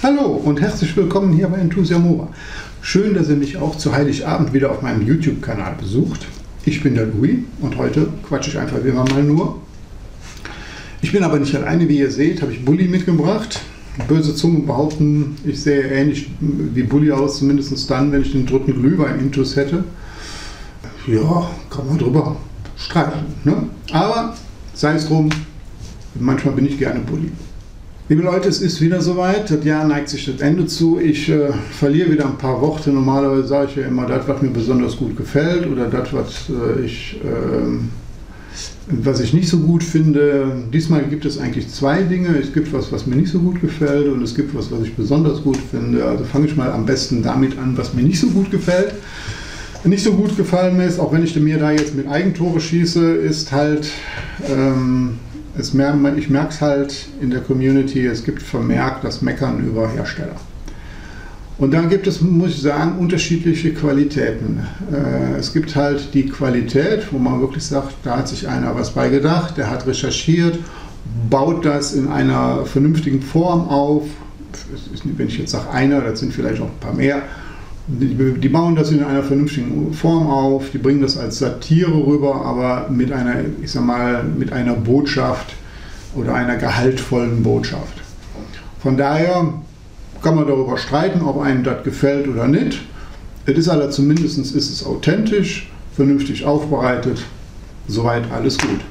Hallo und herzlich willkommen hier bei Enthusiamova. Schön, dass ihr mich auch zu Heiligabend wieder auf meinem YouTube-Kanal besucht. Ich bin der Louis und heute quatsche ich einfach wie immer mal nur. Ich bin aber nicht alleine, wie ihr seht, habe ich Bulli mitgebracht. Böse Zungen behaupten, ich sehe ähnlich wie Bulli aus, zumindest dann, wenn ich den dritten Glühwein-Intus hätte. Ja, kann man drüber streiten, ne? Aber sei es drum, manchmal bin ich gerne Bulli. Liebe Leute, es ist wieder soweit, das Jahr neigt sich das Ende zu. Ich verliere wieder ein paar Worte. Normalerweise sage ich ja immer das, was mir besonders gut gefällt oder das, was ich nicht so gut finde. Diesmal gibt es eigentlich zwei Dinge. Es gibt was mir nicht so gut gefällt und es gibt was ich besonders gut finde. Also fange ich mal am besten damit an, was mir nicht so gut gefällt. Nicht so gut gefallen mir ist, auch wenn ich mir da jetzt mit Eigentore schieße, ist halt... ich merke es halt in der Community, es gibt vermehrt das Meckern über Hersteller. Und dann gibt es, muss ich sagen, unterschiedliche Qualitäten. Es gibt halt die Qualität, wo man wirklich sagt, da hat sich einer was bei gedacht, der hat recherchiert, baut das in einer vernünftigen Form auf. Wenn ich jetzt sage einer, das sind vielleicht auch ein paar mehr. Die bauen das in einer vernünftigen Form auf, die bringen das als Satire rüber, aber mit einer, ich sag mal, mit einer Botschaft oder einer gehaltvollen Botschaft. Von daher kann man darüber streiten, ob einem das gefällt oder nicht. Es ist aber zumindest ist es authentisch, vernünftig aufbereitet, soweit alles gut.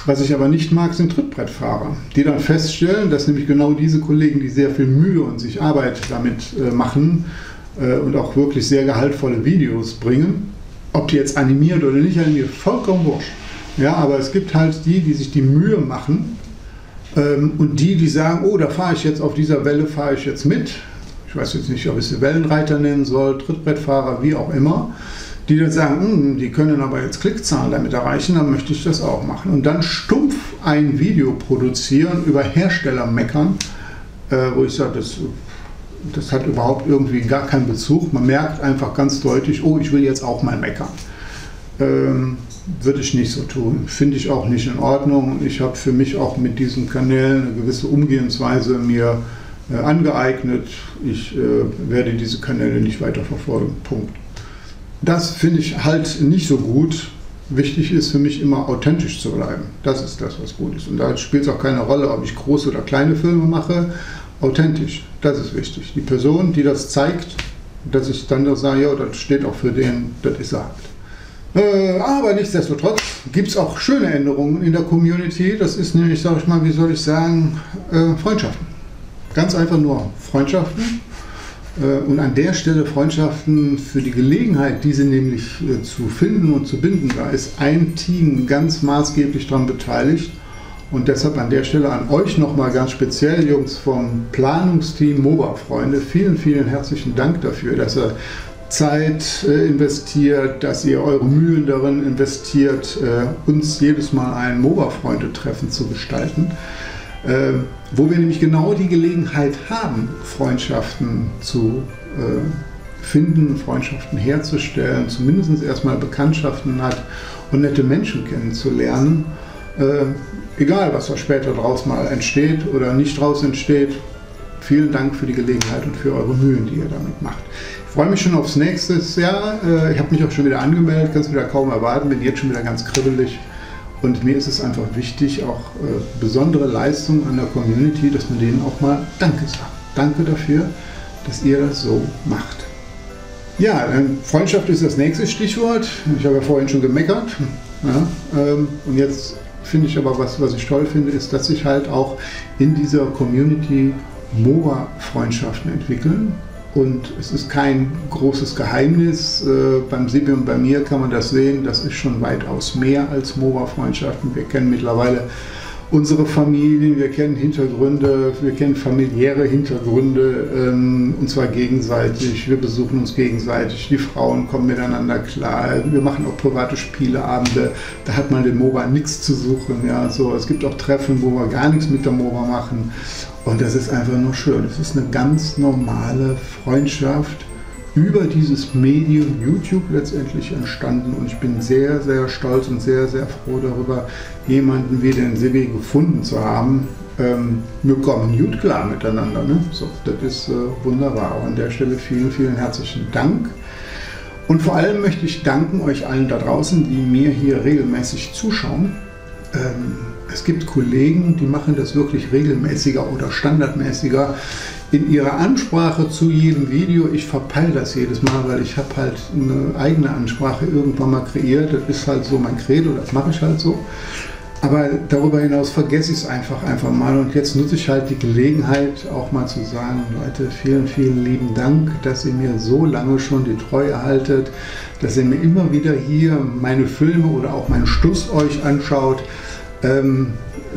Was ich aber nicht mag, sind Trittbrettfahrer, die dann feststellen, dass nämlich genau diese Kollegen, die sehr viel Mühe und sich Arbeit damit machen und auch wirklich sehr gehaltvolle Videos bringen, ob die jetzt animiert oder nicht animiert, vollkommen wurscht. Ja, aber es gibt halt die sich die Mühe machen und die sagen, oh, da fahre ich jetzt auf dieser Welle, fahre ich jetzt mit. Ich weiß jetzt nicht, ob ich sie Wellenreiter nennen soll, Trittbrettfahrer, wie auch immer. Die dann sagen, die können aber jetzt Klickzahlen damit erreichen, dann möchte ich das auch machen. Und dann stumpf ein Video produzieren, über Hersteller meckern, wo ich sage, das hat überhaupt irgendwie gar keinen Bezug. Man merkt einfach ganz deutlich, oh, ich will jetzt auch mal meckern. Würde ich nicht so tun. Finde ich auch nicht in Ordnung. Ich habe für mich auch mit diesen Kanälen eine gewisse Umgehensweise mir angeeignet. Ich werde diese Kanäle nicht weiter verfolgen. Punkt. Das finde ich halt nicht so gut. Wichtig ist für mich immer authentisch zu bleiben. Das ist das, was gut ist. Und da spielt es auch keine Rolle, ob ich große oder kleine Filme mache. Authentisch, das ist wichtig. Die Person, die das zeigt, dass ich dann sage, ja, das steht auch für den, das ist sagt. Aber nichtsdestotrotz gibt es auch schöne Änderungen in der Community. Das ist nämlich, sage ich mal, wie soll ich sagen, Freundschaften. Ganz einfach nur Freundschaften. Und an der Stelle Freundschaften für die Gelegenheit, diese nämlich zu finden und zu binden, da ist ein Team ganz maßgeblich daran beteiligt. Und deshalb an der Stelle an euch nochmal ganz speziell, Jungs vom Planungsteam MOBA-Freunde, vielen, vielen herzlichen Dank dafür, dass ihr Zeit investiert, dass ihr eure Mühen darin investiert, uns jedes Mal ein MOBA-Freunde-Treffen zu gestalten. Wo wir nämlich genau die Gelegenheit haben, Freundschaften zu finden, Freundschaften herzustellen, zumindest erstmal Bekanntschaften hat und nette Menschen kennenzulernen. Egal, was da später draus mal entsteht oder nicht draus entsteht, vielen Dank für die Gelegenheit und für eure Mühen, die ihr damit macht. Ich freue mich schon aufs nächste Jahr. Ich habe mich auch schon wieder angemeldet, kann es wieder kaum erwarten, bin jetzt schon wieder ganz kribbelig. Und mir ist es einfach wichtig, auch besondere Leistungen an der Community, dass man denen auch mal Danke sagt. Danke dafür, dass ihr das so macht. Ja, Freundschaft ist das nächste Stichwort. Ich habe ja vorhin schon gemeckert. Ja, und jetzt finde ich aber, was ich toll finde, ist, dass sich halt auch in dieser Community MOBA-Freundschaften entwickeln. Und es ist kein großes Geheimnis, beim Sibi und bei mir kann man das sehen, das ist schon weitaus mehr als MOBA-Freundschaften. Wir kennen mittlerweile unsere Familien, wir kennen Hintergründe, wir kennen familiäre Hintergründe, und zwar gegenseitig, wir besuchen uns gegenseitig, die Frauen kommen miteinander klar, wir machen auch private Spieleabende, da hat man den MOBA nichts zu suchen. Ja, so. Es gibt auch Treffen, wo wir gar nichts mit der MOBA machen. Und das ist einfach nur schön. Es ist eine ganz normale Freundschaft über dieses Medium YouTube letztendlich entstanden. Und ich bin sehr, sehr stolz und sehr, sehr froh darüber, jemanden wie den Sibi gefunden zu haben, wir kommen gut klar miteinander. Ne? So, das ist wunderbar. An der Stelle vielen, vielen herzlichen Dank. Und vor allem möchte ich danken euch allen da draußen, die mir hier regelmäßig zuschauen. Es gibt Kollegen, die machen das wirklich regelmäßiger oder standardmäßiger in ihrer Ansprache zu jedem Video. Ich verpeile das jedes Mal, weil ich habe halt eine eigene Ansprache irgendwann mal kreiert. Das ist halt so mein Credo, das mache ich halt so. Aber darüber hinaus vergesse ich es einfach mal. Und jetzt nutze ich halt die Gelegenheit, auch mal zu sagen, Leute, vielen, vielen lieben Dank, dass ihr mir so lange schon die Treue haltet, dass ihr mir immer wieder hier meine Filme oder auch meinen Stuss euch anschaut,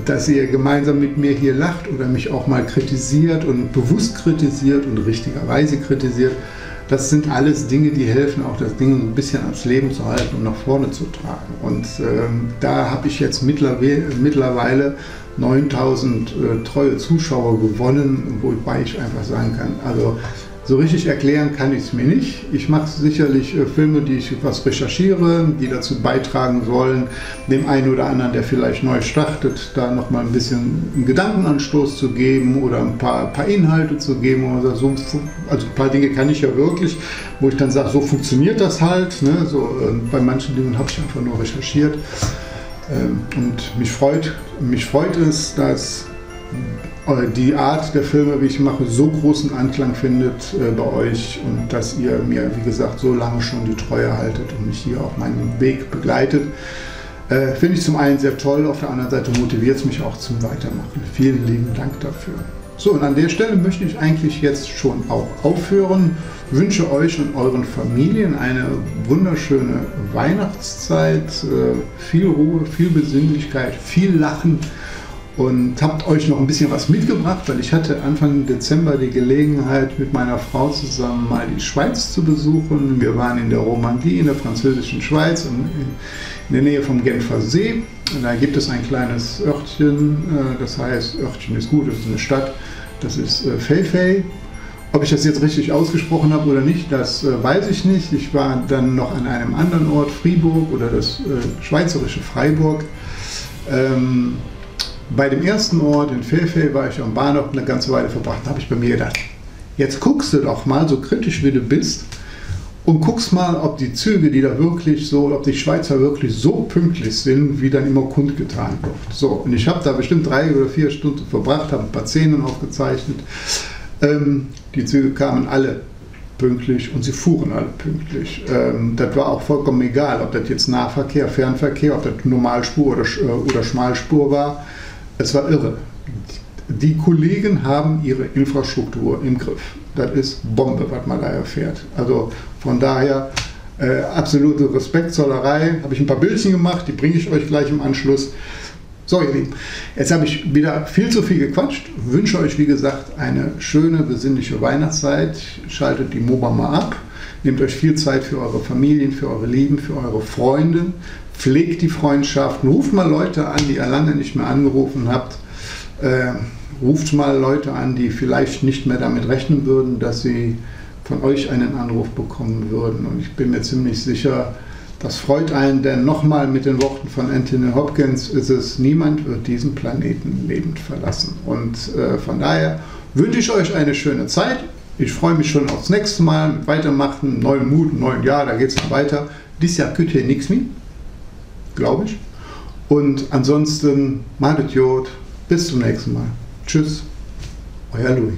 dass ihr gemeinsam mit mir hier lacht oder mich auch mal kritisiert und bewusst kritisiert und richtigerweise kritisiert. Das sind alles Dinge, die helfen, auch das Ding ein bisschen ans Leben zu halten und nach vorne zu tragen. Und da habe ich jetzt mittlerweile 9000 treue Zuschauer gewonnen, wobei ich einfach sagen kann, also so richtig erklären kann ich es mir nicht. Ich mache sicherlich Filme, die ich was recherchiere, die dazu beitragen sollen, dem einen oder anderen, der vielleicht neu startet, da nochmal ein bisschen einen Gedankenanstoß zu geben oder ein paar Inhalte zu geben. Oder so. Also ein paar Dinge kann ich ja wirklich, wo ich dann sage, so funktioniert das halt. Ne? So, bei manchen Dingen habe ich einfach nur recherchiert. Und mich freut es, dass die Art der Filme, wie ich mache, so großen Anklang findet bei euch und dass ihr mir, wie gesagt, so lange schon die Treue haltet und mich hier auf meinem Weg begleitet. Finde ich zum einen sehr toll, auf der anderen Seite motiviert es mich auch zum Weitermachen. Vielen lieben Dank dafür. So, und an der Stelle möchte ich eigentlich jetzt schon auch aufhören. Wünsche euch und euren Familien eine wunderschöne Weihnachtszeit, viel Ruhe, viel Besinnlichkeit, viel Lachen. Und habt euch noch ein bisschen was mitgebracht, weil ich hatte Anfang Dezember die Gelegenheit, mit meiner Frau zusammen mal die Schweiz zu besuchen. Wir waren in der Romandie, in der französischen Schweiz, in der Nähe vom Genfer See. Und da gibt es ein kleines Örtchen, das heißt, Örtchen ist gut, das ist eine Stadt, das ist Vevey. Ob ich das jetzt richtig ausgesprochen habe oder nicht, das weiß ich nicht. Ich war dann noch an einem anderen Ort, Fribourg oder das schweizerische Freiburg. Bei dem ersten Ort in Vevey war ich am Bahnhof eine ganze Weile verbracht. Da habe ich bei mir gedacht, jetzt guckst du doch mal, so kritisch wie du bist, und guckst mal, ob die Züge, die da wirklich so, ob die Schweizer wirklich so pünktlich sind, wie dann immer kundgetan wird. So, und ich habe da bestimmt 3 oder 4 Stunden verbracht, habe ein paar Szenen aufgezeichnet. Die Züge kamen alle pünktlich und sie fuhren alle pünktlich. Das war auch vollkommen egal, ob das jetzt Nahverkehr, Fernverkehr, ob das Normalspur oder Schmalspur war. Es war irre. Die Kollegen haben ihre Infrastruktur im Griff. Das ist Bombe, was man da erfährt. Also von daher absolute Respektzollerei. Habe ich ein paar Bildchen gemacht, die bringe ich euch gleich im Anschluss. So, ihr Lieben, jetzt habe ich wieder viel zu viel gequatscht. Wünsche euch, wie gesagt, eine schöne, besinnliche Weihnachtszeit. Schaltet die MOBA mal ab. Nehmt euch viel Zeit für eure Familien, für eure Lieben, für eure Freunde. Pflegt die Freundschaften. Ruft mal Leute an, die ihr lange nicht mehr angerufen habt. Ruft mal Leute an, die vielleicht nicht mehr damit rechnen würden, dass sie von euch einen Anruf bekommen würden. Und ich bin mir ziemlich sicher, das freut einen, denn nochmal mit den Worten von Anthony Hopkins ist es, niemand wird diesen Planeten lebend verlassen. Und von daher wünsche ich euch eine schöne Zeit. Ich freue mich schon aufs nächste Mal mit Weitermachen, neuen Mut, neuen Jahr, da geht es noch weiter. Dieses Jahr könnt ihr nichts mehr, glaube ich. Und ansonsten, macht es gut, bis zum nächsten Mal. Tschüss, euer Louis.